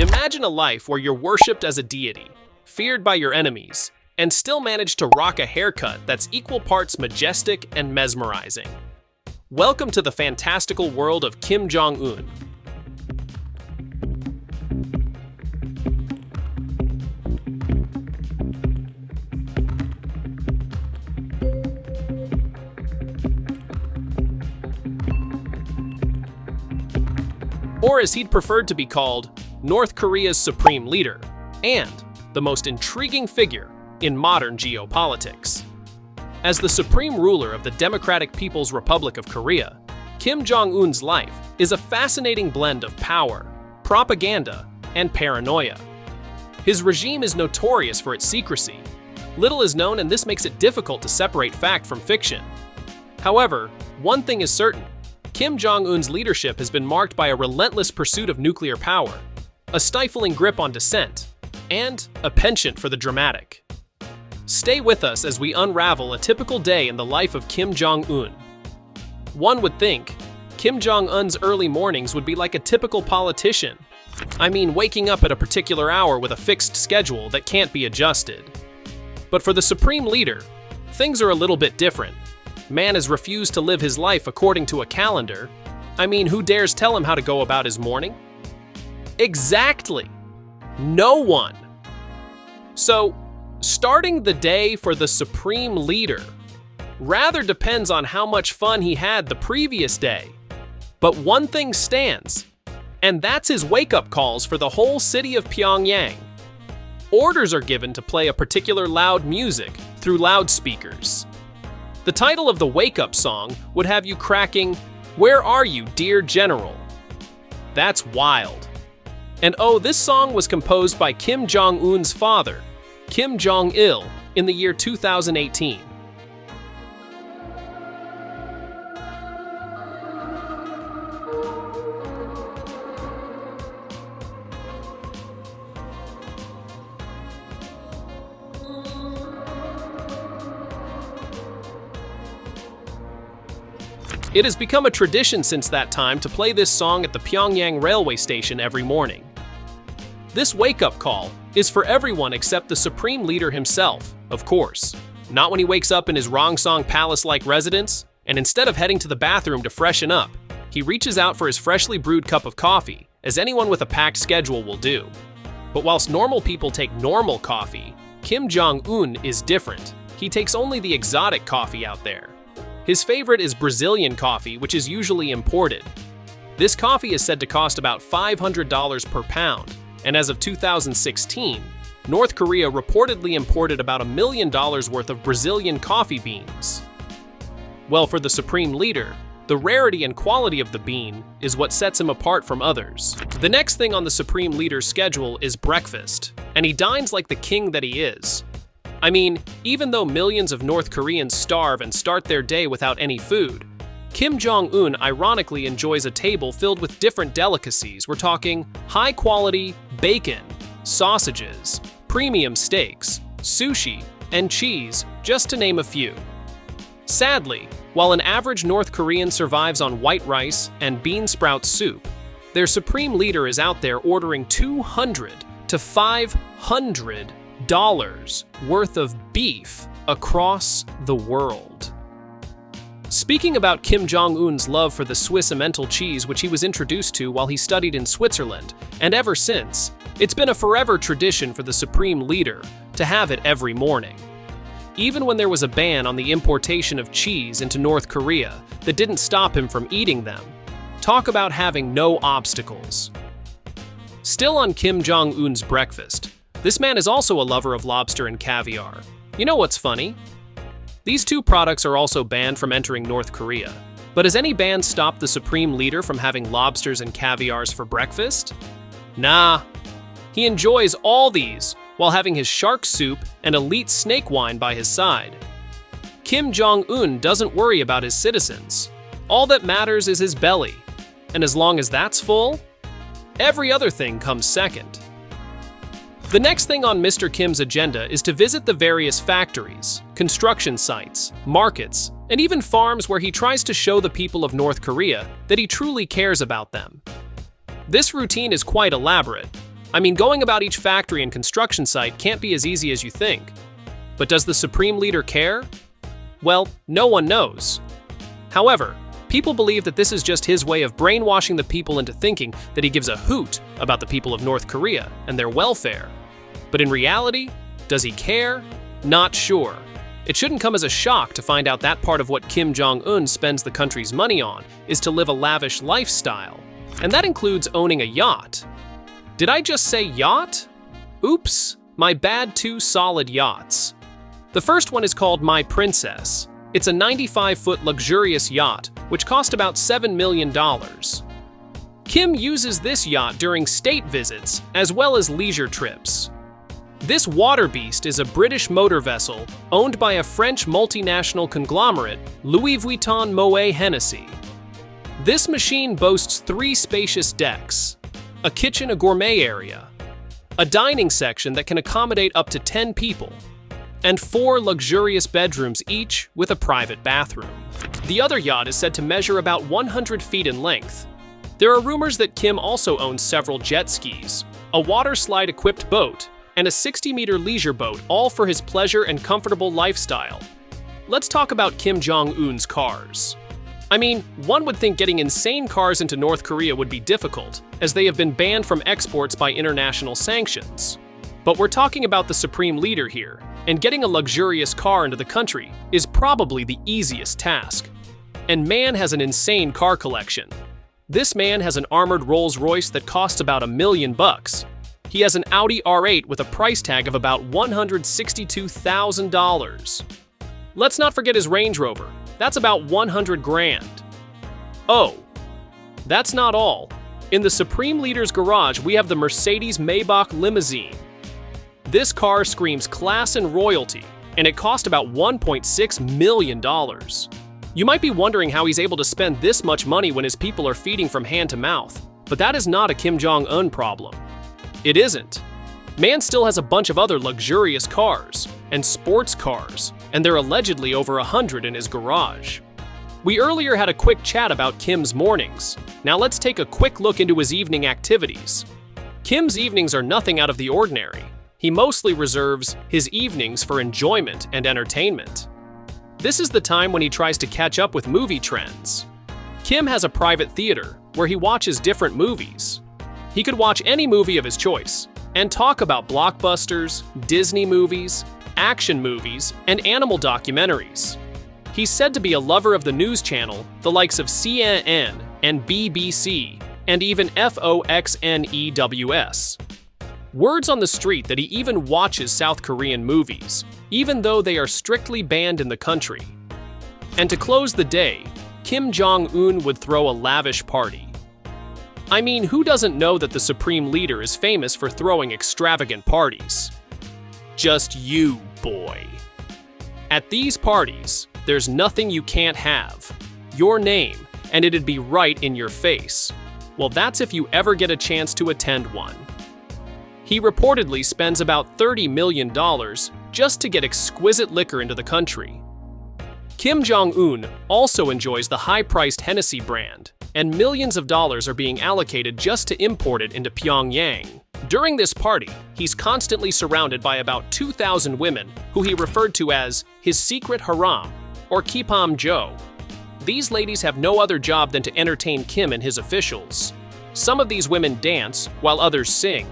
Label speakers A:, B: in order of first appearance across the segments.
A: Imagine a life where you're worshipped as a deity, feared by your enemies, and still manage to rock a haircut that's equal parts majestic and mesmerizing. Welcome to the fantastical world of Kim Jong-un. Or as he'd preferred to be called, North Korea's supreme leader, and the most intriguing figure in modern geopolitics. As the supreme ruler of the Democratic People's Republic of Korea, Kim Jong-un's life is a fascinating blend of power, propaganda, and paranoia. His regime is notorious for its secrecy. Little is known, and this makes it difficult to separate fact from fiction. However, one thing is certain: Kim Jong-un's leadership has been marked by a relentless pursuit of nuclear power, a stifling grip on dissent, and a penchant for the dramatic. Stay with us as we unravel a typical day in the life of Kim Jong-un. One would think Kim Jong-un's early mornings would be like a typical politician. I mean, waking up at a particular hour with a fixed schedule that can't be adjusted. But for the supreme leader, things are a little bit different. Man has refused to live his life according to a calendar. I mean, who dares tell him how to go about his morning? Exactly. No one. So, starting the day for the supreme leader rather depends on how much fun he had the previous day. But one thing stands, and that's his wake-up calls for the whole city of Pyongyang. Orders are given to play a particular loud music through loudspeakers. The title of the wake-up song would have you cracking, "Where are you, dear General?" That's wild. And oh, this song was composed by Kim Jong-un's father, Kim Jong-il, in the year 2018. It has become a tradition since that time to play this song at the Pyongyang railway station every morning. This wake-up call is for everyone except the supreme leader himself, of course. Not when he wakes up in his Rongsong palace-like residence, and instead of heading to the bathroom to freshen up, he reaches out for his freshly brewed cup of coffee, as anyone with a packed schedule will do. But whilst normal people take normal coffee, Kim Jong-un is different. He takes only the exotic coffee out there. His favorite is Brazilian coffee, which is usually imported. This coffee is said to cost about $500 per pound, and as of 2016, North Korea reportedly imported about $1 million worth of Brazilian coffee beans. Well, for the supreme leader, the rarity and quality of the bean is what sets him apart from others. The next thing on the supreme leader's schedule is breakfast, and he dines like the king that he is. I mean, even though millions of North Koreans starve and start their day without any food, Kim Jong-un ironically enjoys a table filled with different delicacies. We're talking high-quality bacon, sausages, premium steaks, sushi, and cheese, just to name a few. Sadly, while an average North Korean survives on white rice and bean sprout soup, their supreme leader is out there ordering $200 to $500 worth of beef across the world. Speaking about Kim Jong-un's love for the Swiss Emmental cheese, which he was introduced to while he studied in Switzerland, and ever since, it's been a forever tradition for the supreme leader to have it every morning. Even when there was a ban on the importation of cheese into North Korea, that didn't stop him from eating them. Talk about having no obstacles. Still on Kim Jong-un's breakfast, this man is also a lover of lobster and caviar. You know what's funny? These two products are also banned from entering North Korea. But has any ban stopped the supreme leader from having lobsters and caviars for breakfast? Nah. He enjoys all these while having his shark soup and elite snake wine by his side. Kim Jong-un doesn't worry about his citizens. All that matters is his belly. And as long as that's full, every other thing comes second. The next thing on Mr. Kim's agenda is to visit the various factories, construction sites, markets, and even farms where he tries to show the people of North Korea that he truly cares about them. This routine is quite elaborate, I mean, going about each factory and construction site can't be as easy as you think. But does the Supreme Leader care? Well, no one knows. However, people believe that this is just his way of brainwashing the people into thinking that he gives a hoot about the people of North Korea and their welfare. But in reality, does he care? Not sure. It shouldn't come as a shock to find out that part of what Kim Jong-un spends the country's money on is to live a lavish lifestyle. And that includes owning a yacht. Did I just say yacht? Oops, my bad, 2 solid yachts. The first one is called My Princess. It's a 95-foot luxurious yacht, which cost about $7 million. Kim uses this yacht during state visits as well as leisure trips. This water beast is a British motor vessel owned by a French multinational conglomerate, Louis Vuitton Moet Hennessy. This machine boasts 3 spacious decks, a kitchen, a gourmet area, a dining section that can accommodate up to 10 people, and 4 luxurious bedrooms each with a private bathroom. The other yacht is said to measure about 100 feet in length. There are rumors that Kim also owns several jet skis, a water slide-equipped boat, and a 60-meter leisure boat, all for his pleasure and comfortable lifestyle. Let's talk about Kim Jong-un's cars. I mean, one would think getting insane cars into North Korea would be difficult, as they have been banned from exports by international sanctions. But we're talking about the Supreme Leader here, and getting a luxurious car into the country is probably the easiest task. And man has an insane car collection. This man has an armored Rolls-Royce that costs about $1 million. He has an Audi R8 with a price tag of about $162,000. Let's not forget his Range Rover. That's about 100 grand. Oh, that's not all. In the Supreme Leader's garage, we have the Mercedes Maybach limousine. This car screams class and royalty, and it cost about $1.6 million. You might be wondering how he's able to spend this much money when his people are feeding from hand to mouth, but that is not a Kim Jong-un problem. It isn't. Man still has a bunch of other luxurious cars and sports cars, and they're allegedly over 100 in his garage. We earlier had a quick chat about Kim's mornings. Now let's take a quick look into his evening activities. Kim's evenings are nothing out of the ordinary. He mostly reserves his evenings for enjoyment and entertainment. This is the time when he tries to catch up with movie trends. Kim has a private theater where he watches different movies. He could watch any movie of his choice and talk about blockbusters, Disney movies, action movies, and animal documentaries. He's said to be a lover of the news channel, the likes of CNN and BBC, and even FOXNEWS. Words on the street that he even watches South Korean movies, even though they are strictly banned in the country. And to close the day, Kim Jong-un would throw a lavish party. I mean, who doesn't know that the Supreme Leader is famous for throwing extravagant parties? Just you, boy. At these parties, there's nothing you can't have. Your name, and it'd be right in your face. Well, that's if you ever get a chance to attend one. He reportedly spends about $30 million just to get exquisite liquor into the country. Kim Jong-un also enjoys the high-priced Hennessy brand, and millions of dollars are being allocated just to import it into Pyongyang. During this party, he's constantly surrounded by about 2,000 women who he referred to as his secret harem, or Kipam Jo. These ladies have no other job than to entertain Kim and his officials. Some of these women dance, while others sing.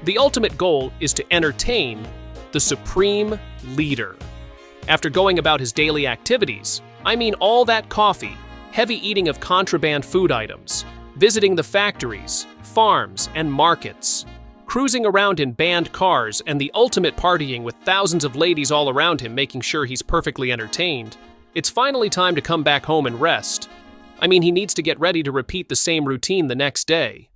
A: The ultimate goal is to entertain the Supreme Leader. After going about his daily activities, I mean all that coffee, heavy eating of contraband food items, visiting the factories, farms, and markets, cruising around in banned cars, and the ultimate partying with thousands of ladies all around him making sure he's perfectly entertained, it's finally time to come back home and rest. I mean, he needs to get ready to repeat the same routine the next day.